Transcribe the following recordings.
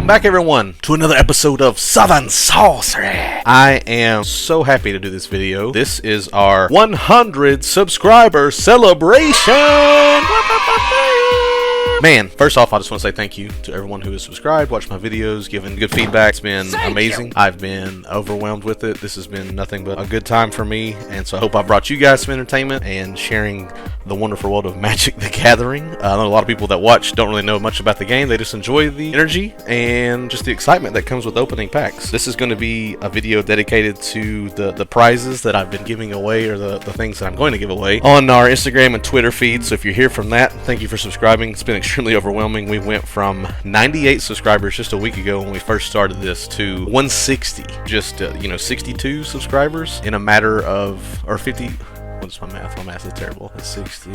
Welcome back, everyone, to another episode of Southern Sorcery. I am so happy to do this video. This is our 100 subscriber celebration. Man, first off, I just want to say thank you to everyone who has subscribed, watched my videos, given good feedback. It's been amazing. I've been overwhelmed with it. This has been nothing but a good time for me, and so I hope I brought you guys some entertainment and sharing the wonderful world of Magic the Gathering. I know a lot of people that watch don't really know much about the game. They just enjoy the energy and just the excitement that comes with opening packs. This is going to be a video dedicated to the prizes that I've been giving away, or the things that I'm going to give away on our Instagram and Twitter feed. So if you're here from that, thank you for subscribing. It's been extremely overwhelming. We went from 98 subscribers just a week ago when we first started this to 160, just 62 subscribers in a matter of, or 50. What's my math? My math is terrible. It's 60.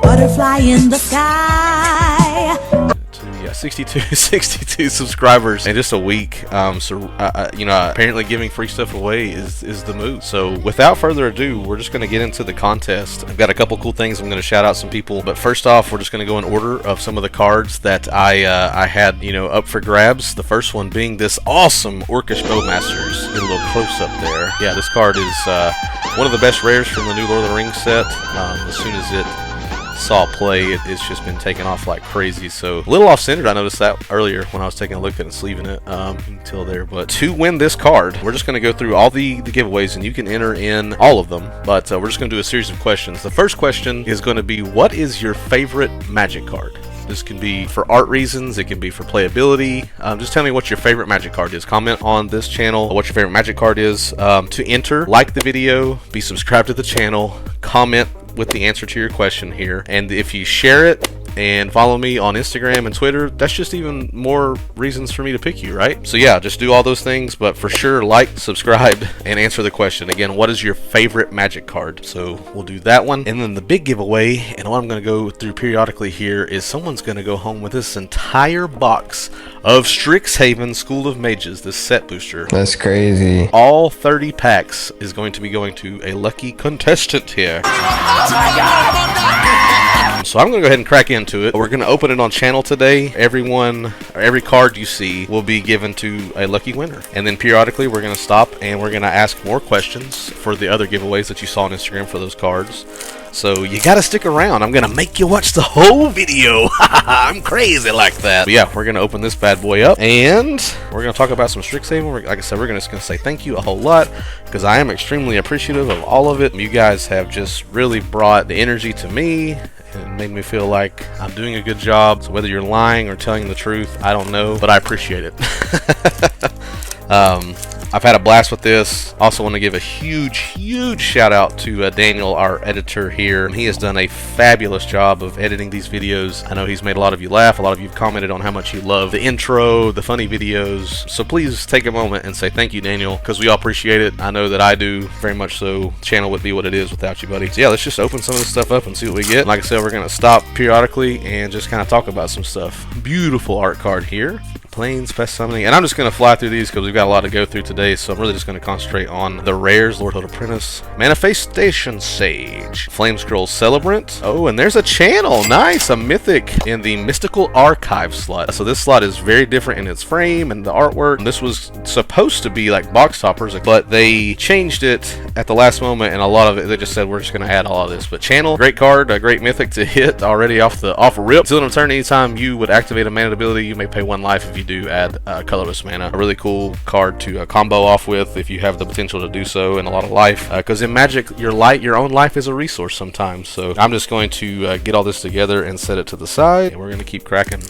Butterfly in the sky. Yeah, 62 subscribers in just a week. Apparently giving free stuff away is the move. So without further ado, we're just going to get into the contest. I've got a couple cool things. I'm going to shout out some people, but first off, we're just going to go in order of some of the cards that I had up for grabs. The first one being this awesome Orcish Bowmasters. Get a little close up there. Yeah, this card is one of the best rares from the new Lord of the Rings set. As soon as it saw play, it's just been taking off like crazy. So a little off-centered, I noticed that earlier when I was taking a look at it and sleeving it until there. But to win this card, we're just going to go through all the giveaways, and you can enter in all of them, but we're just going to do a series of questions. The first question is going to be, what is your favorite Magic card? This can be for art reasons, it can be for playability. Just tell me what your favorite Magic card is. Comment on this channel what your favorite Magic card is. To enter, like the video, be subscribed to the channel, comment with the answer to your question here, and if you share it and follow me on Instagram and Twitter, that's just even more reasons for me to pick you, right? So yeah, just do all those things, but for sure, like, subscribe, and answer the question. Again, what is your favorite Magic card? So we'll do that one. And then the big giveaway, and what I'm going to go through periodically here, is someone's going to go home with this entire box of STRIXHAVEN School of Mages, this set booster. That's crazy. All 30 packs is going to be going to a lucky contestant here. So I'm going to go ahead and crack into it. We're going to open it on channel today. Every card you see will be given to a lucky winner. And then periodically we're going to stop and we're going to ask more questions for the other giveaways that you saw on Instagram for those cards. So you got to stick around. I'm going to make you watch the whole video. I'm crazy like that. But yeah, we're going to open this bad boy up and we're going to talk about some STRIXHAVEN. Like I said, we're just going to say thank you a whole lot because I am extremely appreciative of all of it. You guys have just really brought the energy to me. It made me feel like I'm doing a good job. So whether you're lying or telling the truth, I don't know, but I appreciate it. I've had a blast with this. Also want to give a huge shout out to Daniel, our editor here. He has done a fabulous job of editing these videos. I know he's made a lot of you laugh. A lot of you have commented on how much you love the intro, the funny videos. So please take a moment and say thank you, Daniel, because we all appreciate it. I know that I do very much so. The channel would be what it is without you, buddy. So yeah, let's just open some of this stuff up and see what we get. Like I said, we're going to stop periodically and just kind of talk about some stuff. Beautiful art card here. Plains, Pest Summoning, and I'm just going to fly through these because we've got a lot to go through today, so I'm really just going to concentrate on the rares. Lord Hood Apprentice, Manifestation Sage, Flame Scroll Celebrant. Oh, and there's a channel. Nice, a mythic in the Mystical Archive slot. So this slot is very different in its frame and the artwork. This was supposed to be like box toppers, but they changed it at the last moment, and a lot of it, they just said we're just going to add all of this. But channel, great card, a great mythic to hit already off rip. Till in turn, anytime you would activate a mana ability, you may pay 1 life if you do add colorless mana. A really cool card to combo off with if you have the potential to do so, and a lot of life, because in Magic your own life is a resource sometimes. So I'm just going to get all this together and set it to the side, and we're going to keep cracking.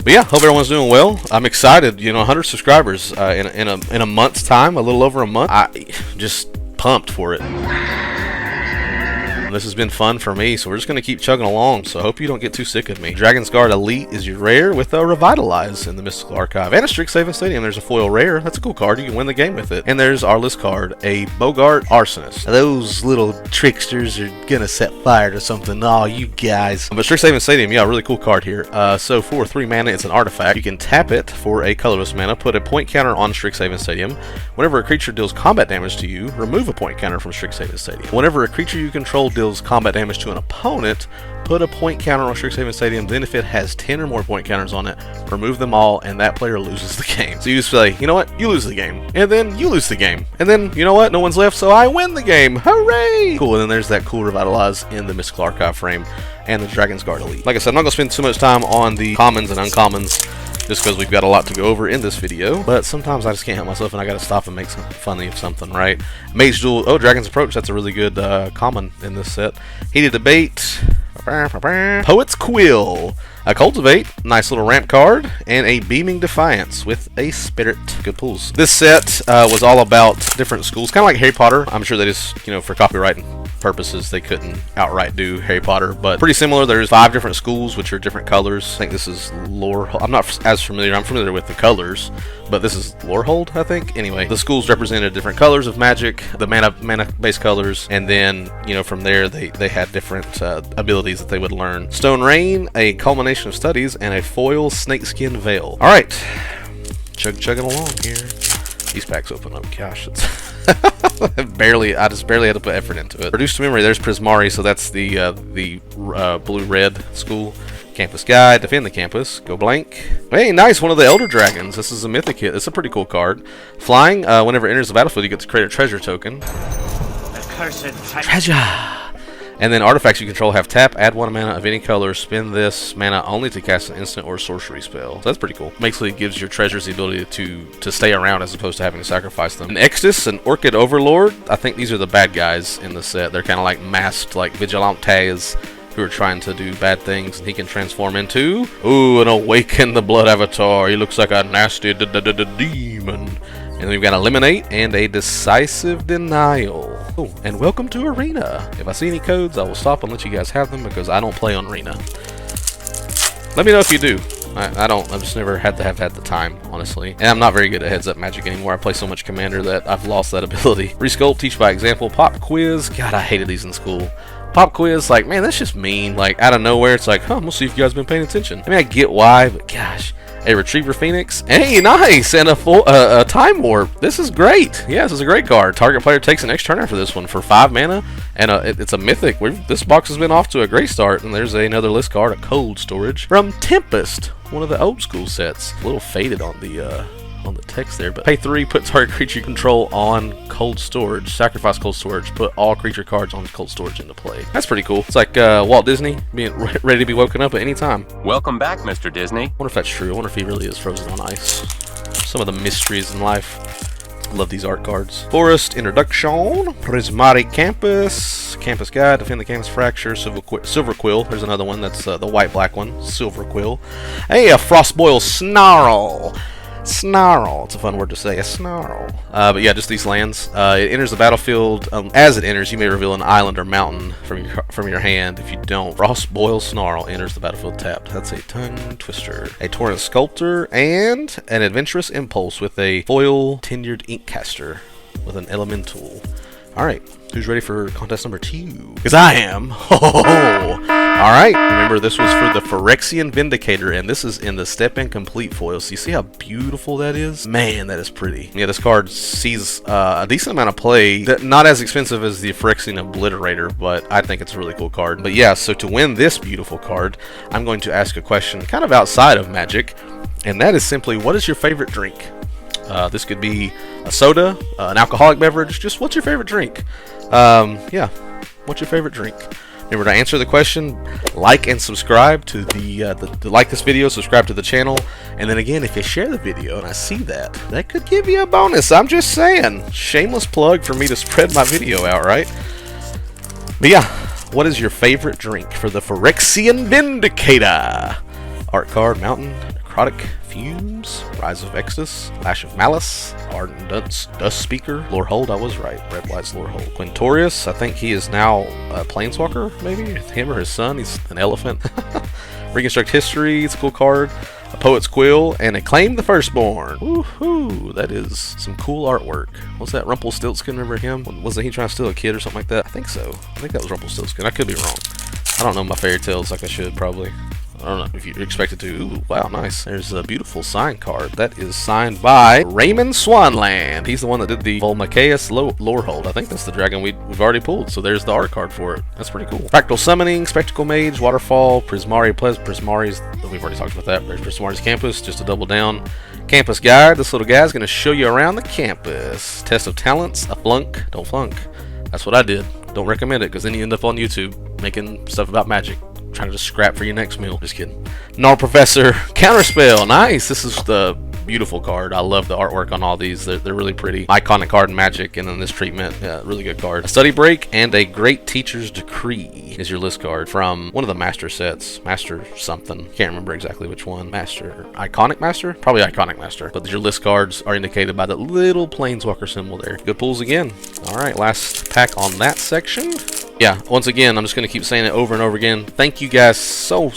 But yeah, hope everyone's doing well. I'm excited. 100 subscribers in a month's time, a little over a month. I just pumped for it. This has been fun for me, so we're just going to keep chugging along, so I hope you don't get too sick of me. Dragon's Guard Elite is your rare with a Revitalize in the Mystical Archive. And a STRIXHAVEN Stadium, there's a foil rare. That's a cool card. You can win the game with it. And there's our list card, a Bogart Arsonist. Those little tricksters are going to set fire to something. Oh, you guys. But STRIXHAVEN Stadium, yeah, really cool card here. So for 3 mana, it's an artifact. You can tap it for a colorless mana, put a point counter on STRIXHAVEN Stadium. Whenever a creature deals combat damage to you, remove a point counter from STRIXHAVEN Stadium. Whenever a creature you control deals combat damage to an opponent, put a point counter on Strixhaven Stadium, then if it has 10 or more point counters on it, remove them all, and that player loses the game. So you just say, you know what, you lose the game, and then you lose the game, and then, you know what, no one's left, so I win the game, hooray! Cool, and then there's that cool Revitalize in the Mystical Archive frame, and the Dragon's Guard Elite. Like I said, I'm not going to spend too much time on the commons and uncommons, just because we've got a lot to go over in this video, but sometimes I just can't help myself and I gotta stop and make some funny of something, right? Mage Duel, oh, Dragon's Approach, that's a really good common in this set. Heated Debate, Poet's Quill, a Cultivate, nice little ramp card, and a Beaming Defiance with a Spirit. Good pulls. This set was all about different schools, kind of like Harry Potter. I'm sure they just, you know, for copyright purposes, they couldn't outright do Harry Potter, but pretty similar. There's 5 different schools, which are different colors. I think this is Lorehold. I'm not as familiar. I'm familiar with the colors, but this is Lorehold, I think. Anyway, the schools represented different colors of magic, the mana-based colors, and then, you know, from there, they had different abilities that they would learn. Stone Rain, a culmination of studies, and a foil snakeskin veil. All right, chugging along here. These packs open up. Gosh, it's I just barely had to put effort into it. Reduced to memory. There's Prismari, so that's the blue-red school. Campus Guide, defend the campus, go blank. Hey, nice, one of the Elder Dragons. This is a mythic hit. It's a pretty cool card. Flying, whenever it enters the battlefield, you get to create a treasure token. Accursed Treasure! And then artifacts you control have tap, add 1 mana of any color, spend this mana only to cast an instant or sorcery spell. So that's pretty cool. Basically, it gives your treasures the ability to stay around as opposed to having to sacrifice them. An Extus, an Orchid Overlord. I think these are the bad guys in the set. They're kind of like masked, like Vigilantes, who are trying to do bad things, and he can transform into, ooh, an Awaken the Blood Avatar. He looks like a nasty demon. And then we've got Eliminate and a Decisive Denial. Oh, and welcome to Arena. If I see any codes, I will stop and let you guys have them because I don't play on Arena. Let me know if you do. I don't. I've just never had the time, honestly. And I'm not very good at heads-up magic anymore. I play so much Commander that I've lost that ability. Resculpt, Teach by Example, Pop Quiz. God, I hated these in school. Pop Quiz, like, man, that's just mean. Like, out of nowhere, it's like, huh, we'll see if you guys been paying attention. I mean, I get why, but gosh. A Retriever Phoenix. Hey, nice! And a Time Warp. This is great. Yeah, this is a great card. Target player takes an next turn after this one for 5 mana, and it's a mythic. This box has been off to a great start, and there's another list card, a Cold Storage, from Tempest, one of the old school sets. A little faded on the text there, but pay 3, put target creature you control on Cold Storage, sacrifice Cold Storage, put all creature cards on Cold Storage into play. That's pretty cool. It's like Walt Disney being ready to be woken up at any time. Welcome back, Mr. Disney. I wonder if that's true. I wonder if he really is frozen on ice. Some of the mysteries in life. Love these art cards. Forest Introduction, Prismatic Campus, Campus Guide, Defend the Campus Fracture, Silver Quill. There's another one that's the white-black one, Silver Quill. Hey, a Frostboil Snarl. Snarl. It's a fun word to say, a snarl. But yeah, just these lands. It enters the battlefield. As it enters, you may reveal an island or mountain from your hand. If you don't, Frostboil Snarl enters the battlefield tapped. That's a Tongue Twister. A Torrent Sculptor, and an Adventurous Impulse with a foil Tenured Inkcaster with an Elemental. Alright, who's ready for contest number 2? Because I am. Alright, remember this was for the Phyrexian Vindicator, and this is in the Step-In Complete foil. So you see how beautiful that is? Man, that is pretty. Yeah, this card sees a decent amount of play. Not as expensive as the Phyrexian Obliterator, but I think it's a really cool card. But yeah, so to win this beautiful card, I'm going to ask a question kind of outside of Magic, and that is simply, what is your favorite drink? This could be a soda, an alcoholic beverage. Just what's your favorite drink? Yeah, what's your favorite drink? Remember to answer the question, like and subscribe to like this video, subscribe to the channel, and then again, if you share the video and I see that could give you a bonus. I'm just saying, shameless plug for me to spread my video out, right? But yeah, what is your favorite drink for the Phyrexian Vindicator? Art card, Mountain, Necrotic, Fumes, Rise of Exodus, Lash of Malice, Ardent Dust Speaker, Lorehold, I was right, Red Wise Lorehold. Quintorius, I think he is now a Planeswalker, maybe? Him or his son, he's an elephant. Reconstruct History, it's a cool card. A Poet's Quill, and Acclaim the Firstborn. Woohoo! That is some cool artwork. What's that, Rumpelstiltskin, remember him? Wasn't he trying to steal a kid or something like that? I think so. I think that was Rumpelstiltskin. I could be wrong. I don't know my fairy tales like I should, probably. I don't know if you expected to. Ooh, wow, nice. There's a beautiful sign card. That is signed by Raymond Swanland. He's the one that did the Volmacaeus Lorehold. I think that's the dragon we've already pulled, so there's the art card for it. That's pretty cool. Fractal Summoning, Spectacle Mage, Waterfall, Prismari's, we've already talked about that. There's Prismari's Campus, just to double down. Campus Guide, this little guy's going to show you around the campus. Test of Talents, a flunk, don't flunk. That's what I did. Don't recommend it, because then you end up on YouTube making stuff about magic. Trying to just scrap for your next meal. Just kidding. Null Professor, Counterspell, nice. This is the beautiful card. I love the artwork on all these. They're really pretty. Iconic card in Magic, and then this treatment, yeah, really good card. A Study Break and a Great Teacher's Decree is your list card from one of the Master sets. Master something. Can't remember exactly which one. Master. Iconic Master? Probably Iconic Master. But your list cards are indicated by the little Planeswalker symbol there. Good pulls again. Alright, last pack on that section. Yeah, once again, I'm just going to keep saying it over and over again. Thank you guys so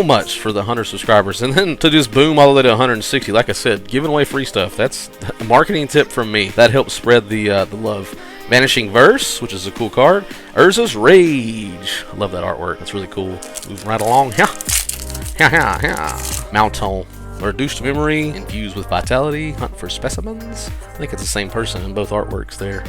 much for the 100 subscribers. And then to just boom all the way to 160, like I said, giving away free stuff. That's a marketing tip from me. That helps spread the love. Vanishing Verse, which is a cool card. Urza's Rage. I love that artwork. That's really cool. Moving right along. Mountain. Reduced Memory. Infused with Vitality. Hunt for Specimens. I think it's the same person in both artworks there.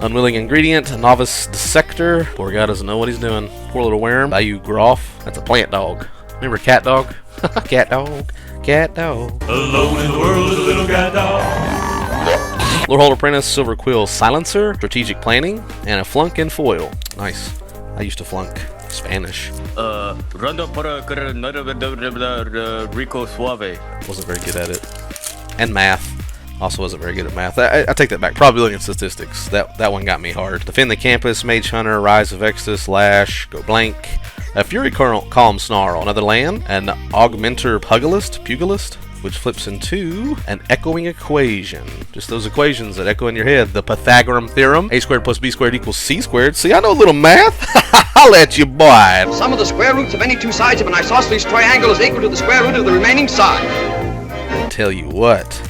Unwilling Ingredient, Novice Dissector. Poor guy doesn't know what he's doing. Poor little worm. Bayou Groff. That's a plant dog. Remember Cat Dog? Cat Dog. Cat Dog. Alone in the world is a little cat dog. Lorehold Apprentice, Silver Quill Silencer, Strategic Planning, and a Flunk in Foil. Nice. I used to flunk Spanish. Rondo para Rico Suave. Wasn't very good at it. And math. Also wasn't very good at math. I take that back. Probability and statistics. That one got me hard. Defend the Campus, Mage Hunter, Rise of Exodus, Lash, Go Blank. A Fury Calm Snarl, another land. An Augmenter Pugilist, which flips into an Echoing Equation. Just those equations that echo in your head. The Pythagorean Theorem. A squared plus B squared equals C squared. See, I know a little math. I'll let you, boy. Sum of the square roots of any two sides of an isosceles triangle is equal to the square root of the remaining side. I'll tell you what.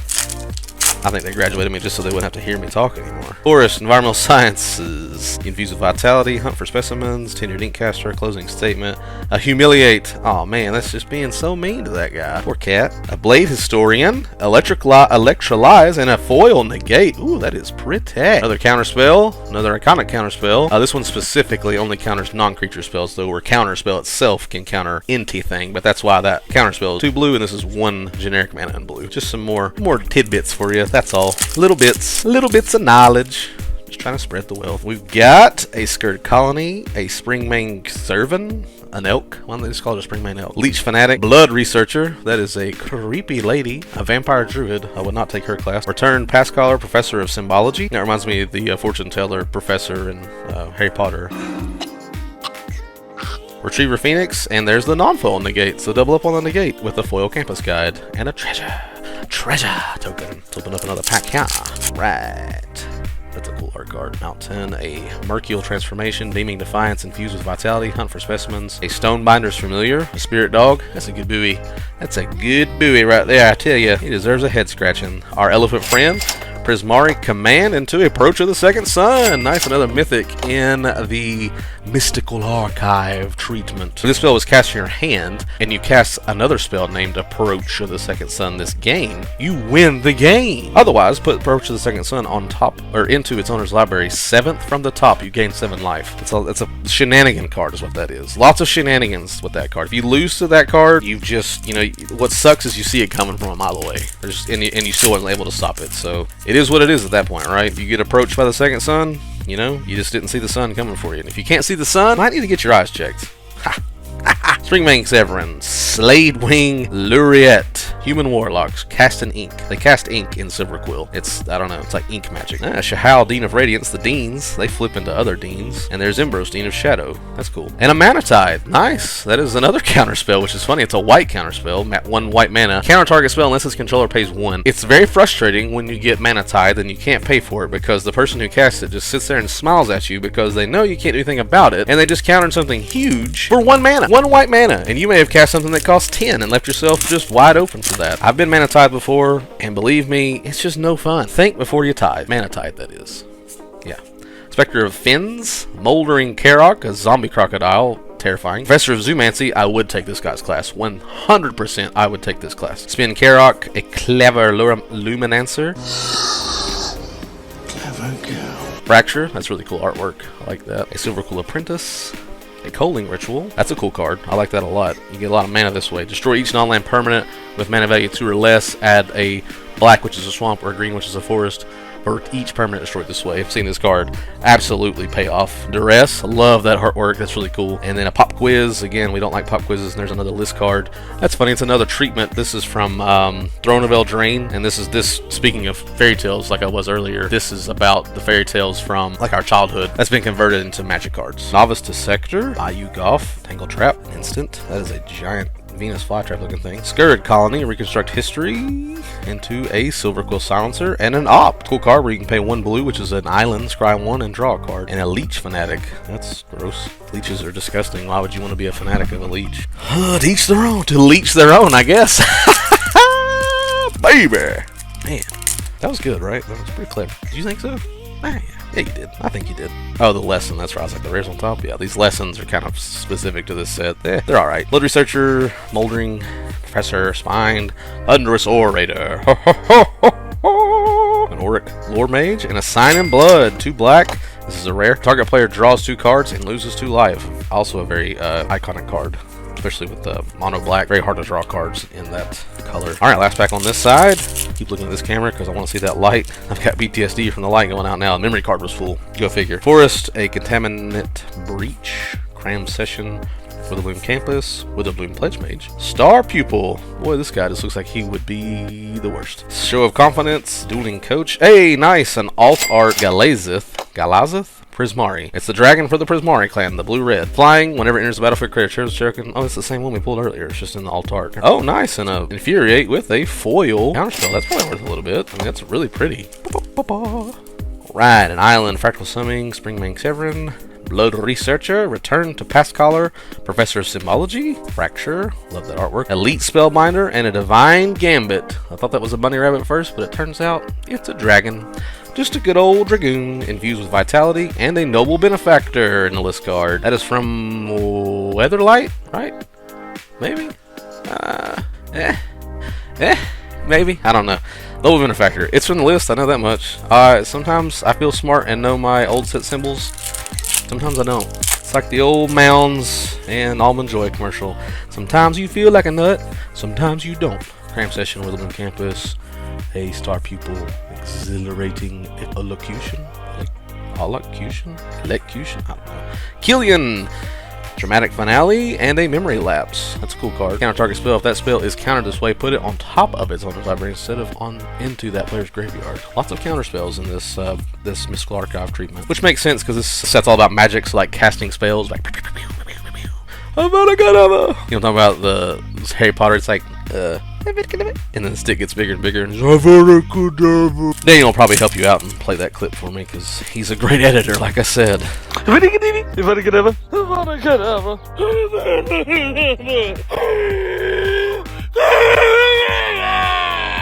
I think they graduated me just so they wouldn't have to hear me talk anymore. Forest, Environmental Sciences, Infuse with Vitality, Hunt for Specimens, Tenured Inkcaster, Closing Statement, a Humiliate. Oh man, that's just being so mean to that guy. Poor cat. A Blade Historian, Electrolyze, and a Foil Negate. Ooh, that is pretty. Another Counterspell, another Iconic Counterspell. This one specifically only counters non-creature spells, though, where Counterspell itself can counter anything, but that's why that Counterspell is 2 blue, and this is 1 generic mana in blue. Just some more tidbits for you. That's all. Little bits of knowledge. Just trying to spread the wealth. We've got a Skirt Colony, a Springmane Servant, an Elk. Why don't they just call it a Springmane Elk? Leech Fanatic, Blood Researcher. That is a creepy lady. A Vampire Druid. I would not take her class. Return Pascaller, Professor of Symbology. That reminds me of the Fortune Teller Professor in Harry Potter. Retriever Phoenix, and there's the non-foil negate. So double up on the negate with a foil campus guide and a treasure token. Let's open up another pack here. Right. That's a cool art card. Mountain, a Mercurial Transformation, Beaming Defiance, Infused with Vitality, Hunt for Specimens, a Stonebinder's Familiar, a Spirit Dog. That's a good buoy. That's a good buoy right there, I tell you. He deserves a head scratching. Our Elephant Friend, Prismari Command into Approach of the Second Sun. Nice, another mythic in the Mystical Archive treatment. This spell was cast in your hand, and you cast another spell named Approach of the Second Sun this game, you win the game. Otherwise, put Approach of the Second Sun on top, or into its owner's library, 7th from the top, you gain 7 life. It's a shenanigan card is what that is. Lots of shenanigans with that card. If you lose to that card, you've just, what sucks is you see it coming from a mile away. And you still weren't able to stop it, so it is what it is at that point, right? If you get approached by the Second Sun, you just didn't see the sun coming for you. And if you can't see the sun, you might need to get your eyes checked. Ha! Springmane Severin, Sladewing Luriette, Human Warlocks, Cast an Ink. They cast ink in Silver Quill. It's like ink magic. Shahal, Dean of Radiance, the Deans, they flip into other Deans. And there's Imbros, Dean of Shadow. That's cool. And a Mana Tide. Nice. That is another counterspell, which is funny. It's a white counterspell, 1 white mana. Counter target spell unless its controller pays 1. It's very frustrating when you get Mana Tide and you can't pay for it because the person who casts it just sits there and smiles at you because they know you can't do anything about it, and they just countered something huge for 1 mana. 1 white mana. And you may have cast something that costs 10 and left yourself just wide open for that. I've been Mana Tide before, and believe me, it's just no fun. Think before you tide. Mana Tide, that is. Yeah. Spectre of Fins, Moldering Karok, a zombie crocodile. terrifying. Professor of Zoomancy, I would take this guy's class. 100% I would take this class. Spin Karok, a clever Luminancer. Clever girl. Fracture, that's really cool artwork. I like that. A Silver Cool Apprentice. A Coaling Ritual. That's a cool card. I like that a lot. You get a lot of mana this way. Destroy each non-land permanent with mana value 2 or less. Add a black, which is a swamp, or a green, which is a forest, for each permanent destroyed this way. I've seen this card absolutely pay off. Duress, love that artwork. That's really cool. And then a pop quiz. Again, we don't like pop quizzes. And there's another list card. That's funny. It's another treatment. This is from Throne of Eldraine, and this. Speaking of fairy tales, like I was earlier, this is about the fairy tales from like our childhood that's been converted into magic cards. Novice Dissector, Bayou Golf, Tangle Trap, instant. That is a giant Venus flytrap looking thing. Scourge Colony, reconstruct history into a Silver Quill Silencer and an Op. Cool card where you can pay 1 blue, which is an island, scry 1 and draw a card. And a Leech Fanatic. That's gross. Leeches are disgusting. Why would you want to be a fanatic of a leech? To each their own. To leech their own, I guess. Baby. Man, that was good, right? That was pretty clever. Did you think so? Yeah, you did. I think you did. Oh, the lesson. That's right. I was like, the rares on top. Yeah, these lessons are kind of specific to this set. They're all right. Blood Researcher, Moldering, Professor, Spined, Thunderous Orator, an Auric Lore Mage, and a Sign in Blood. 2 black. This is a rare. Target player draws 2 cards and loses 2 life. Also a very iconic card, especially with the mono black. Very hard to draw cards in that color. All right, last pack on this side. Keep looking at this camera because I want to see that light. I've got PTSD from the light going out now. The memory card was full. Go figure. Forest, a Contaminate Breach, Cram Session, With a Bloom Campus, With a Bloom Pledge Mage, Star Pupil. Boy, this guy just looks like he would be the worst. Show of Confidence, Dueling Coach. Hey, nice, an Alt Art Galazeth. Prismari. It's the dragon for the Prismari clan, the blue-red. Flying, whenever it enters the battlefield, create a treasure token. Oh, it's the same one we pulled earlier. It's just in the alt art. Oh, nice. And a Infuriate with a foil counterspell. That's probably worth a little bit. I mean, that's really pretty. Right, an island, Fractal Summoning, Springmane Severin, Blood Researcher, Return to Past Caller, Professor of Symbology, Fracture, love that artwork, Elite Spellbinder, and a Divine Gambit. I thought that was a bunny rabbit first, but it turns out it's a dragon. Just a good old Dragoon, infused with Vitality, and a Noble Benefactor in the list card. That is from Weatherlight, right? Maybe? Maybe? I don't know. Noble Benefactor. It's from the list, I know that much. Sometimes I feel smart and know my old set symbols. Sometimes I don't. It's like the old Mounds and Almond Joy commercial. Sometimes you feel like a nut, sometimes you don't. Cram Session with a Bloom Campus, a Star Pupil, Exhilarating Elocution, I don't know. Killian, Dramatic Finale, and a Memory Lapse. That's a cool card. Counter target spell. If that spell is countered this way, put it on top of its owner's library instead of into that player's graveyard. Lots of counter spells in this this Mystical Archive treatment, which makes sense because this set's all about magic, so like casting spells, like you know, talking about the Harry Potter. It's like and then the stick gets bigger and bigger. And Daniel will probably help you out and play that clip for me because he's a great editor, like I said.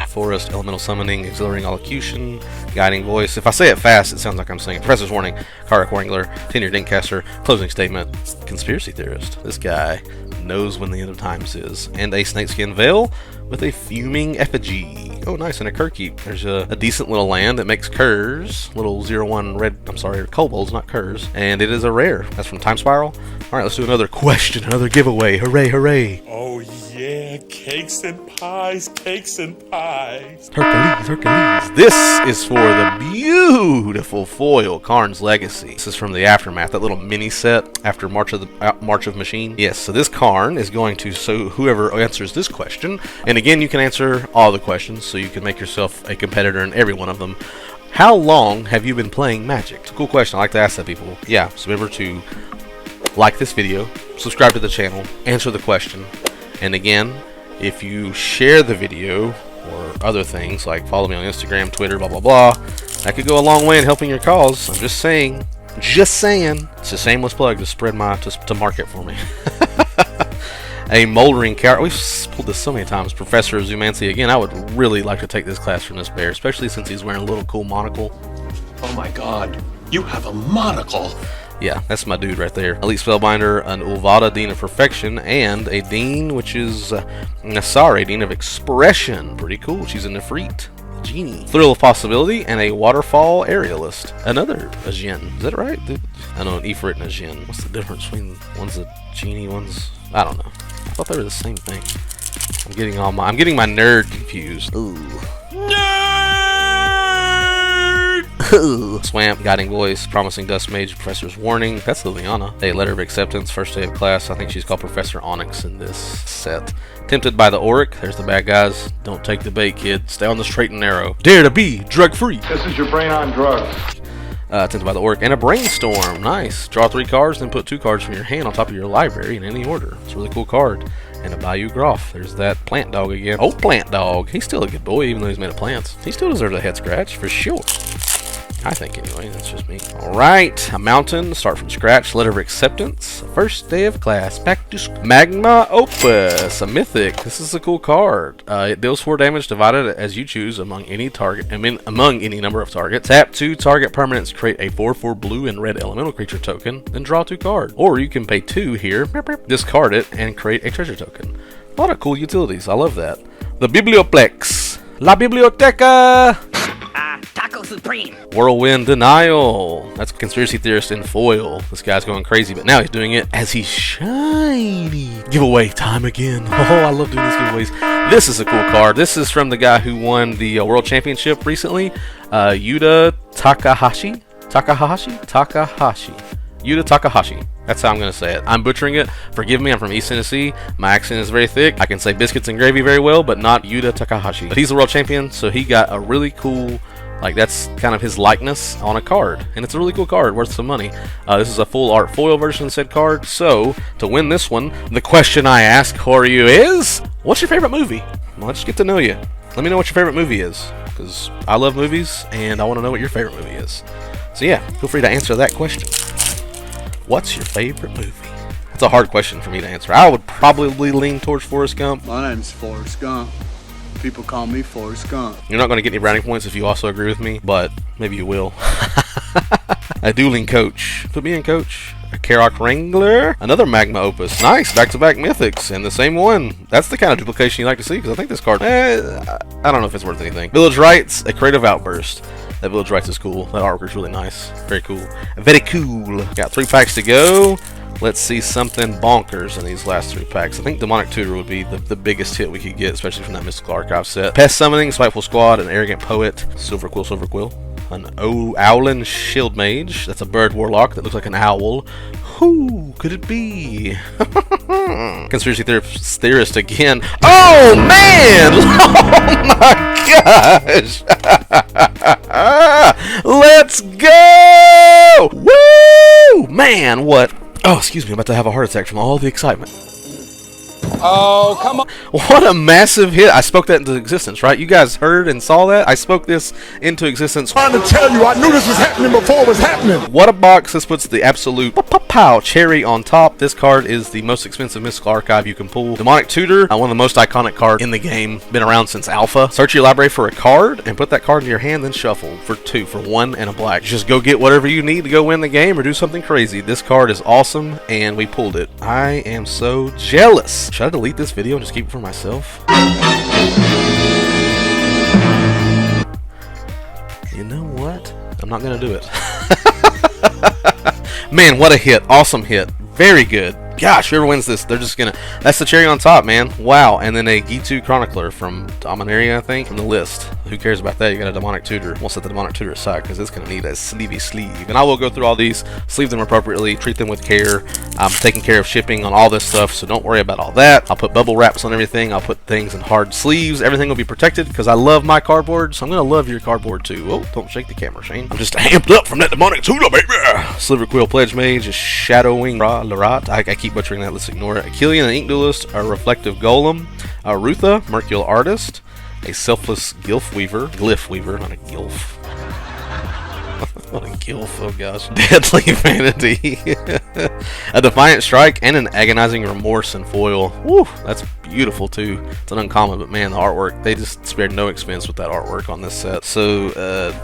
Forest, Elemental Summoning, Exhilarating Elocution, Guiding Voice. If I say it fast, it sounds like I'm saying it. Professor's Warning, Karok Wrangler, Tenure Dincaster, Closing Statement, Conspiracy Theorist. This guy knows when the end of times is. And a Snakeskin Veil with a Fuming Effigy. Oh, nice, and a Kerkeep. There's a decent little land that makes Curs. Little 0/1 red, kobolds, not Curs. And it is a rare. That's from Time Spiral. Alright, let's do another question, another giveaway. Hooray, hooray. Oh yeah, cakes and pies, cakes and pies. Hercules. This is for the beautiful foil, Karn's Legacy. This is from the Aftermath, that little mini set after March of Machine. Yes, so this Karn is going to, so whoever answers this question, and again, you can answer all the questions, so you can make yourself a competitor in every one of them. How long have you been playing Magic? It's a cool question. I like to ask that people. Yeah, so remember to like this video, subscribe to the channel, answer the question, and again, if you share the video or other things like follow me on Instagram, Twitter, blah blah blah, that could go a long way in helping your cause. I'm just saying. It's a shameless plug to spread to market for me. A Moldering Character. We've pulled this so many times. Professor of Zoomancy. Again, I would really like to take this class from this bear, especially since he's wearing a little cool monocle. Oh my god, you have a monocle. Yeah, that's my dude right there. Elite Spellbinder, an Ulvada, Dean of Perfection, and a Dean, which is Nasari, Dean of Expression. Pretty cool. She's a Nefrit. Genie. Thrill of Possibility, and a Waterfall Aerialist. Another Ajin. Is that right? I know an Ifrit and a Jinn. What's the difference between one's a genie, one's... I don't know. I thought they were the same thing. I'm getting my nerd confused. Ooh. Nerd! Swamp, Guiding Voice, Promising Dust Mage, Professor's Warning. That's Liliana. A Letter of Acceptance, first day of class. I think she's called Professor Onyx in this set. Tempted by the Auric. There's the bad guys. Don't take the bait, kid. Stay on the straight and narrow. Dare to be drug-free. This is your brain on drugs. Tempted by the Auric. And a Brainstorm. Nice. Draw 3 cards, then put 2 cards from your hand on top of your library in any order. It's a really cool card. And a Bayou Groff. There's that plant dog again. Oh, plant dog. He's still a good boy, even though he's made of plants. He still deserves a head scratch, for sure. I think, anyway. That's just me. Alright. A mountain. Start from scratch. Letter of Acceptance. First day of class. Back to school. Magma Opus. A mythic. This is a cool card. It deals 4 damage divided as you choose among any target. Among any number of targets. Tap 2 target permanents. Create a 4/4 blue and red elemental creature token. Then draw 2 cards. Or you can pay 2 here. Discard it and create a treasure token. A lot of cool utilities. I love that. The Biblioplex. La Biblioteca. Taco Supreme. Whirlwind Denial. That's Conspiracy Theorist in foil. This guy's going crazy, but now he's doing it as he's shiny. Giveaway time again. Oh, I love doing these giveaways. This is a cool card. This is from the guy who won the World Championship recently. Yuta Takahashi. Yuta Takahashi. That's how I'm going to say it. I'm butchering it. Forgive me, I'm from East Tennessee. My accent is very thick. I can say biscuits and gravy very well, but not Yuta Takahashi. But he's the world champion, so he got a really cool, like, that's kind of his likeness on a card. And it's a really cool card, worth some money. This is a full art foil version of said card. So, to win this one, the question I ask for you is, what's your favorite movie? Well, let's get to know you. Let me know what your favorite movie is, because I love movies, and I want to know what your favorite movie is. So yeah, feel free to answer that question. What's your favorite movie? That's a hard question for me to answer. I would probably lean towards Forrest Gump. My name's Forrest Gump. People call me Forrest Gump. You're not going to get any brownie points if you also agree with me, but maybe you will. A Dueling Coach. Put me in, Coach. A Karok Wrangler. Another Magma Opus. Nice. Back-to-back mythics. And the same one. That's the kind of duplication you like to see, because I think this card... I don't know if it's worth anything. Village Rites. A Creative Outburst. That Village Rites is cool. That artwork is really nice. Very cool. Very cool. Got 3 packs to go. Let's see something bonkers in these last 3 packs. I think Demonic Tutor would be the biggest hit we could get, especially from that Mystical Archive set. Pest Summoning, Spiteful Squad, an Arrogant Poet, Silver Quill, an Owlin Shield Mage. That's a Bird Warlock that looks like an owl. Who could it be? Conspiracy Theorist again. Oh, man! Oh, my gosh! Let's go! Woo! Man, what? Oh, excuse me, I'm about to have a heart attack from all the excitement. Oh, come on. What a massive hit. I spoke that into existence, right? You guys heard and saw that? I spoke this into existence. I'm trying to tell you, I knew this was happening before it was happening. What a box. This puts the absolute pow cherry on top. This card is the most expensive Mystical Archive you can pull. Demonic Tutor, one of the most iconic cards in the game. Been around since Alpha. Search your library for a card and put that card in your hand, then shuffle for 2, for 1 and a black. Just go get whatever you need to go win the game or do something crazy. This card is awesome and we pulled it. I am so jealous. Should I delete this video and just keep it for myself? You know what? I'm not gonna do it. Man, what a hit. Awesome hit. Very good. Gosh, whoever wins this, they're just gonna... That's the cherry on top, man. Wow. And then a Gitu Chronicler from Dominaria, I think, from the list. Who cares about that? You got a Demonic Tutor. We'll set the Demonic Tutor aside because it's gonna need a sleevey sleeve. And I will go through all these, sleeve them appropriately, treat them with care. I'm taking care of shipping on all this stuff, so don't worry about all that. I'll put bubble wraps on everything. I'll put things in hard sleeves. Everything will be protected because I love my cardboard, so I'm gonna love your cardboard too. Oh, don't shake the camera, Shane. I'm just amped up from that Demonic Tutor, baby! Silver Quill Pledge Mage, a Shadowwing Larat. I keep butchering that, let's ignore it. A Killian, an Ink Duelist, a Reflective Golem, a Rutha, Mercurial Artist, a Selfless Glyph Weaver, not a Gilf. What a Gilf, oh gosh. Deadly Vanity, a Defiant Strike, and an Agonizing Remorse in foil. Woo, that's beautiful too. It's an uncommon, but man, the artwork, they just spared no expense with that artwork on this set. So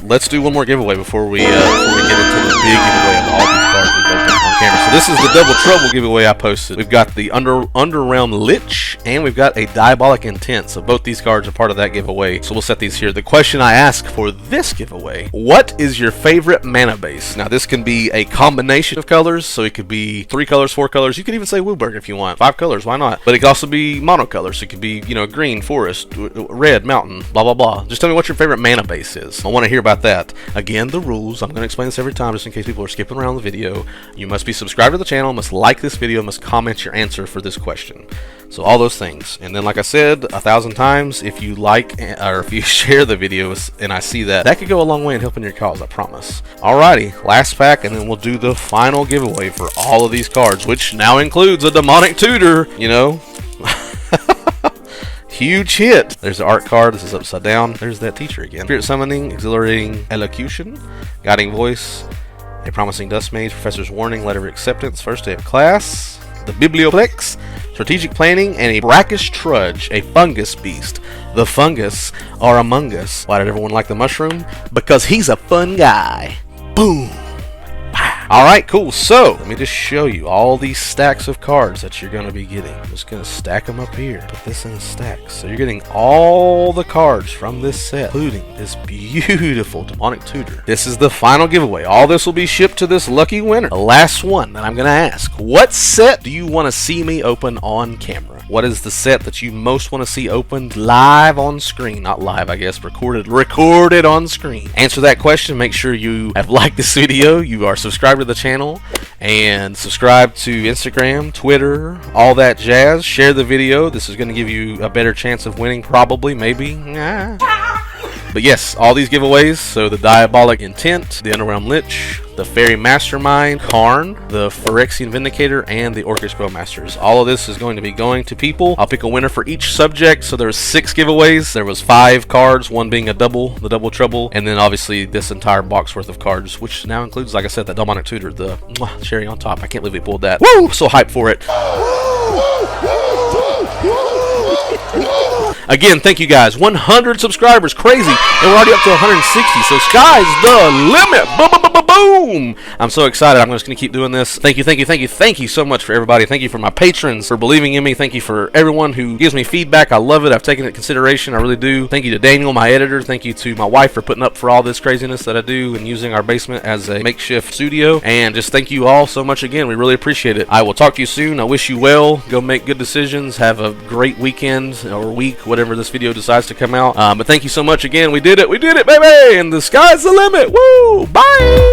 let's do one more giveaway before we get into the big giveaway of all these cards we've opened. camera. So this is the double trouble giveaway I posted. We've got the Underrealm Lich, and we've got a Diabolic Intent. So both these cards are part of that giveaway. So we'll set these here. The question I ask for this giveaway: what is your favorite mana base? Now this can be a combination of colors, so it could be 3 colors, 4 colors. You could even say Wilburg if you want. 5 colors, why not? But it could also be monocolor, so it could be, you know, green, forest, red, mountain, blah, blah, blah. Just tell me what your favorite mana base is. I want to hear about that. Again, the rules. I'm going to explain this every time just in case people are skipping around the video. You must be subscribed to the channel, must like this video, must comment your answer for this question. So all those things. And then, like I said 1,000 times, if you like or if you share the videos and I see that, that could go a long way in helping your cause, I promise. Alrighty, last pack, and then we'll do the final giveaway for all of these cards, which now includes a demonic tutor, you know. Huge hit. There's the art card. This is upside down. There's that teacher again. Spirit summoning, exhilarating elocution, guiding voice, a promising dust mage, professor's warning, letter of acceptance, first day of class, the biblioplex, strategic planning, and a brackish trudge, a fungus beast. The fungus are among us. Why did everyone like the mushroom? Because he's a fun guy. Boom. Alright, cool. So, let me just show you all these stacks of cards that you're going to be getting. I'm just going to stack them up here. Put this in a stack. So you're getting all the cards from this set, including this beautiful demonic tutor. This is the final giveaway. All this will be shipped to this lucky winner. The last one that I'm going to ask. What set do you want to see me open on camera? What is the set that you most want to see opened live on screen? Not live, I guess. Recorded on screen. Answer that question. Make sure you have liked this video. You are subscribed to the channel. And subscribe to Instagram, Twitter, all that jazz. Share the video. This is going to give you a better chance of winning, probably, maybe. But yes, all these giveaways. So the Diabolic Intent, the Underrealm Lich, the Fairie Mastermind, Karn, the Phyrexian Vindicator, and the Orcish Bowmasters. All of this is going to be going to people. I'll pick a winner for each subject. So there's 6 giveaways. There was 5 cards, one being a double, the double trouble, and then obviously this entire box worth of cards, which now includes, like I said, that demonic tutor, the cherry on top. I can't believe we pulled that. Woo! So hyped for it. Again, thank you guys. 100 subscribers, crazy, and we're already up to 160. So sky's the limit. Boom, boom, boom, boom, boom. I'm so excited. I'm just gonna keep doing this. Thank you, thank you, thank you, thank you so much for everybody. Thank you for my patrons for believing in me. Thank you for everyone who gives me feedback. I love it. I've taken it into consideration. I really do. Thank you to Daniel, my editor. Thank you to my wife for putting up for all this craziness that I do and using our basement as a makeshift studio. And just thank you all so much again. We really appreciate it. I will talk to you soon. I wish you well. Go make good decisions. Have a great weekend or week, whatever this video decides to come out. But thank you so much again. We did it, baby, and the sky's the limit. Woo! Bye.